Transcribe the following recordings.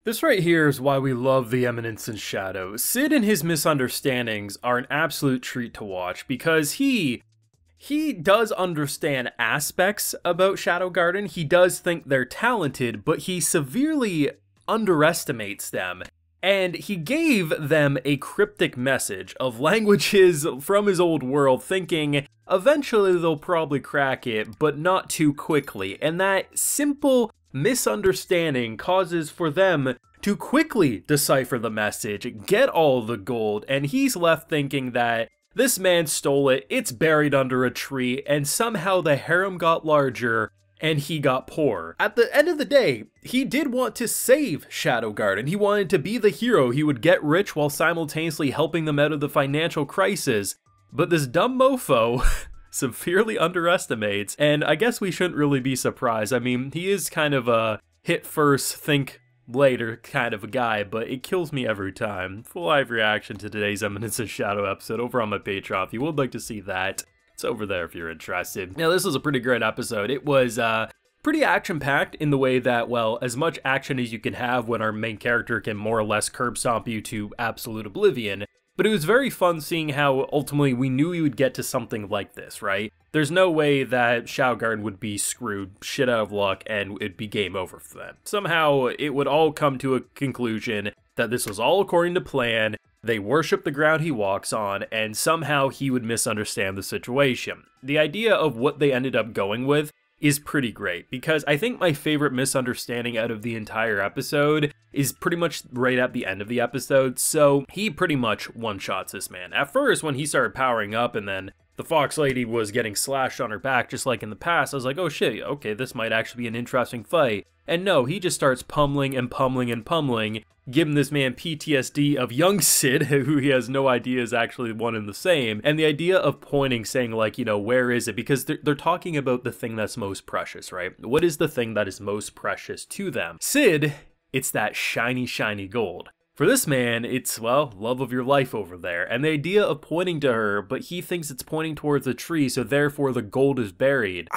This right here is why we love the Eminence and Shadow. Sid and his misunderstandings are an absolute treat to watch because he does understand aspects about Shadow Garden. He does think they're talented, but he severely underestimates them. And he gave them a cryptic message of languages from his old world, thinking eventually they'll probably crack it, but not too quickly. And that simple misunderstanding causes for them to quickly decipher the message, get all the gold, and he's left thinking that this man stole it, it's buried under a tree, and somehow the harem got larger and he got poor. At the end of the day, he did want to save Shadow Garden. He wanted to be the hero. He would get rich while simultaneously helping them out of the financial crisis. But this dumb mofo severely underestimates, and I guess we shouldn't really be surprised. I mean, he is kind of a hit first, think later kind of a guy, but it kills me every time. Full live reaction to today's Eminence and Shadow episode over on my Patreon if you would like to see that. It's over there if you're interested. Now, this was a pretty great episode. It was pretty action-packed in the way that, well, as much action as you can have when our main character can more or less curb stomp you to absolute oblivion. But it was very fun seeing how ultimately we knew we would get to something like this, right? There's no way that Shadow Garden would be screwed shit out of luck and it'd be game over for them. Somehow it would all come to a conclusion that this was all according to plan. They worship the ground he walks on, and somehow he would misunderstand the situation. The idea of what they ended up going with is pretty great, because I think my favorite misunderstanding out of the entire episode is pretty much right at the end of the episode. So he pretty much one-shots this man. At first, when he started powering up and then the Fox Lady was getting slashed on her back just like in the past, I was like, oh shit, okay, this might actually be an interesting fight. And no, he just starts pummeling and pummeling and pummeling, giving this man PTSD of young Sid, who he has no idea is actually one and the same. And the idea of pointing, saying like, you know, where is it? Because they're talking about the thing that's most precious, right? What is the thing that is most precious to them? Sid, it's that shiny, shiny gold. For this man, it's, well, love of your life over there. And the idea of pointing to her, but he thinks it's pointing towards a tree, so therefore the gold is buried.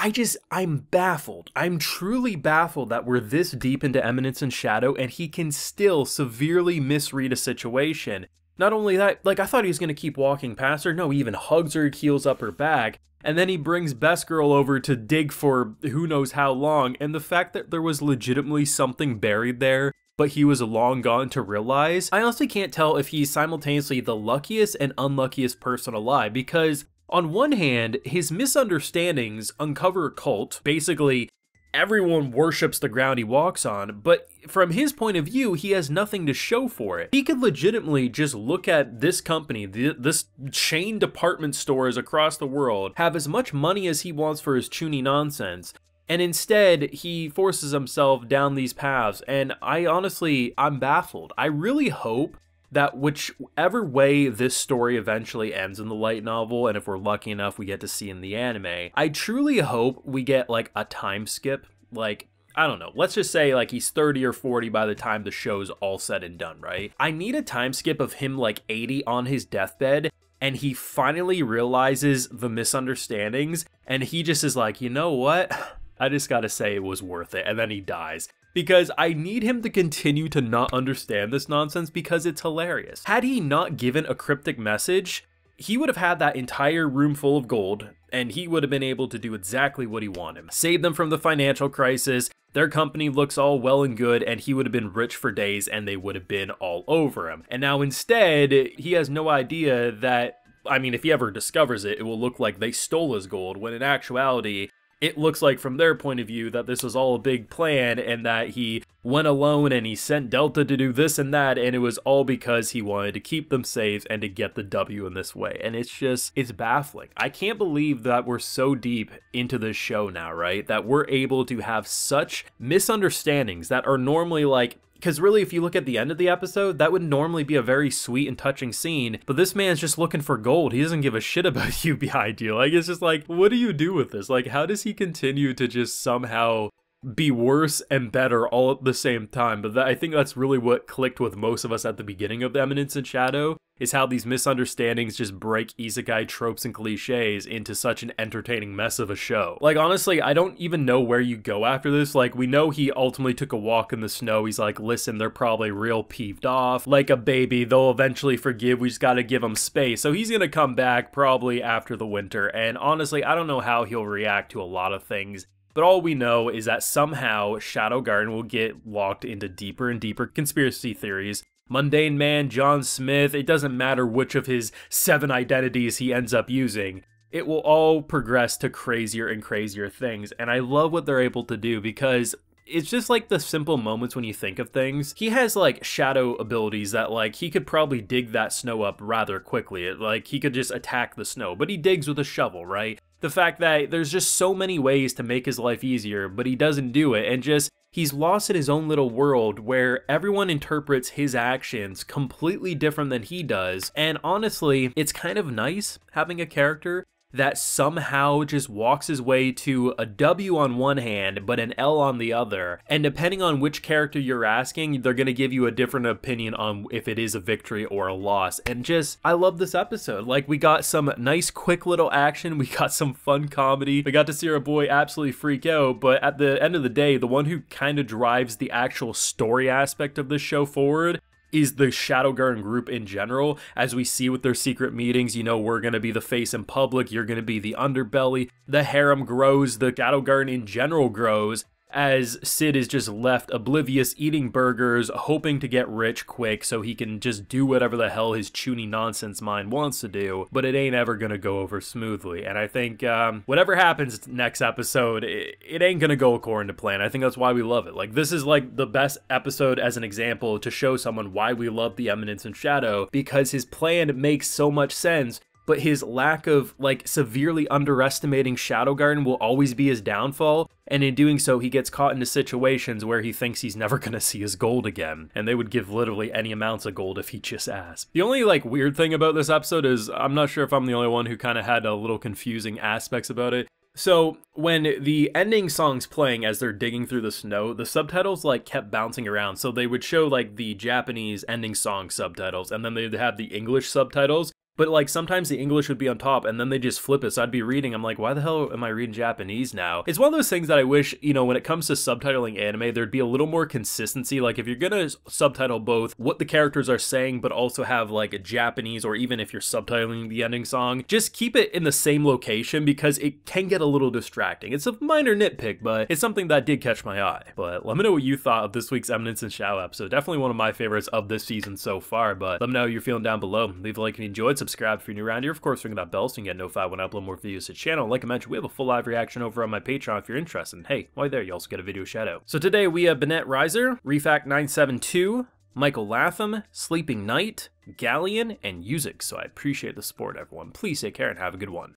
I'm baffled. I'm truly baffled that we're this deep into Eminence and Shadow, and he can still severely misread a situation. Not only that, like, I thought he was gonna keep walking past her. No, he even hugs her, heels up her back. And then he brings Best Girl over to dig for who knows how long. And the fact that there was legitimately something buried there, but he was long gone to realize, I honestly can't tell if he's simultaneously the luckiest and unluckiest person alive, because on one hand, his misunderstandings uncover a cult. Basically, everyone worships the ground he walks on, but from his point of view, he has nothing to show for it. He could legitimately just look at this company, this chain department stores across the world, have as much money as he wants for his chuny nonsense, and instead, he forces himself down these paths, and I'm baffled. I really hope that whichever way this story eventually ends in the light novel, and if we're lucky enough we get to see in the anime, I truly hope we get like a time skip. Like, I don't know, let's just say like he's 30 or 40 by the time the show's all said and done, right? I need a time skip of him like 80 on his deathbed, and he finally realizes the misunderstandings, and he just is like, you know what? I just gotta say it was worth it, and then he dies. Because I need him to continue to not understand this nonsense because it's hilarious. Had he not given a cryptic message, he would have had that entire room full of gold, and he would have been able to do exactly what he wanted. Save them from the financial crisis, their company looks all well and good, and he would have been rich for days, and they would have been all over him. And now instead, he has no idea that, I mean, if he ever discovers it, it will look like they stole his gold, when in actuality, it looks like from their point of view that this was all a big plan and that he went alone and he sent Delta to do this and that, and it was all because he wanted to keep them safe and to get the W in this way. And it's baffling. I can't believe that we're so deep into this show now, right? That we're able to have such misunderstandings that are normally like, because really, if you look at the end of the episode, that would normally be a very sweet and touching scene, but this man's just looking for gold. He doesn't give a shit about you behind you. Like, it's just like, what do you do with this? Like, how does he continue to just somehow be worse and better all at the same time? But I think that's really what clicked with most of us at the beginning of Eminence and Shadow, is how these misunderstandings just break isekai tropes and cliches into such an entertaining mess of a show. Like, honestly, I don't even know where you go after this. Like, we know he ultimately took a walk in the snow. He's like, listen, they're probably real peeved off. Like a baby, they'll eventually forgive. We just gotta give them space. So he's gonna come back probably after the winter. And honestly, I don't know how he'll react to a lot of things. But all we know is that somehow Shadow Garden will get locked into deeper and deeper conspiracy theories. Mundane Man, John Smith, it doesn't matter which of his 7 identities he ends up using. It will all progress to crazier and crazier things. And I love what they're able to do because it's just like the simple moments when you think of things. He has like shadow abilities that like he could probably dig that snow up rather quickly. Like he could just attack the snow, but he digs with a shovel, right? The fact that there's just so many ways to make his life easier, but he doesn't do it, and just he's lost in his own little world where everyone interprets his actions completely different than he does. And honestly, it's kind of nice having a character that somehow just walks his way to a W on one hand, but an L on the other. And depending on which character you're asking, they're gonna give you a different opinion on if it is a victory or a loss. And just, I love this episode. Like, we got some nice, quick little action. We got some fun comedy. We got to see our boy absolutely freak out. But at the end of the day, the one who kind of drives the actual story aspect of this show forward is the Shadow Garden group in general. As we see with their secret meetings, you know, we're gonna be the face in public, you're gonna be the underbelly, the harem grows, the Shadow Garden in general grows, as Sid is just left oblivious, eating burgers, hoping to get rich quick so he can just do whatever the hell his chuny nonsense mind wants to do, but it ain't ever gonna go over smoothly. And I think whatever happens next episode, it ain't gonna go according to plan. I think that's why we love it. Like, this is like the best episode as an example to show someone why we love the Eminence and Shadow, because his plan makes so much sense, but his lack of, like, severely underestimating Shadow Garden will always be his downfall, and in doing so, he gets caught into situations where he thinks he's never gonna see his gold again, and they would give literally any amounts of gold if he just asked. The only, like, weird thing about this episode is, I'm not sure if I'm the only one who kind of had a little confusing aspects about it. So, when the ending song's playing as they're digging through the snow, the subtitles, like, kept bouncing around, so they would show, like, the Japanese ending song subtitles, and then they'd have the English subtitles. But like sometimes the English would be on top and then they just flip it. So I'd be reading, I'm like, why the hell am I reading Japanese now? It's one of those things that I wish, you know, when it comes to subtitling anime, there'd be a little more consistency. Like if you're gonna subtitle both what the characters are saying, but also have like a Japanese, or even if you're subtitling the ending song, just keep it in the same location because it can get a little distracting. It's a minor nitpick, but it's something that did catch my eye. But let me know what you thought of this week's Eminence and Shadow episode. Definitely one of my favorites of this season so far, but let me know how you're feeling down below. Leave a like if you enjoyed, subscribe if you're new around here. Of course, ring that bell so you can get notified when I upload more videos to the channel. Like I mentioned, we have a full live reaction over on my Patreon if you're interested. And hey, while you're there, you also get a video shout out. So today we have Bennett Riser, Refact972, Michael Latham, Sleeping Knight, Galleon, and Yuzik. So I appreciate the support, everyone. Please take care and have a good one.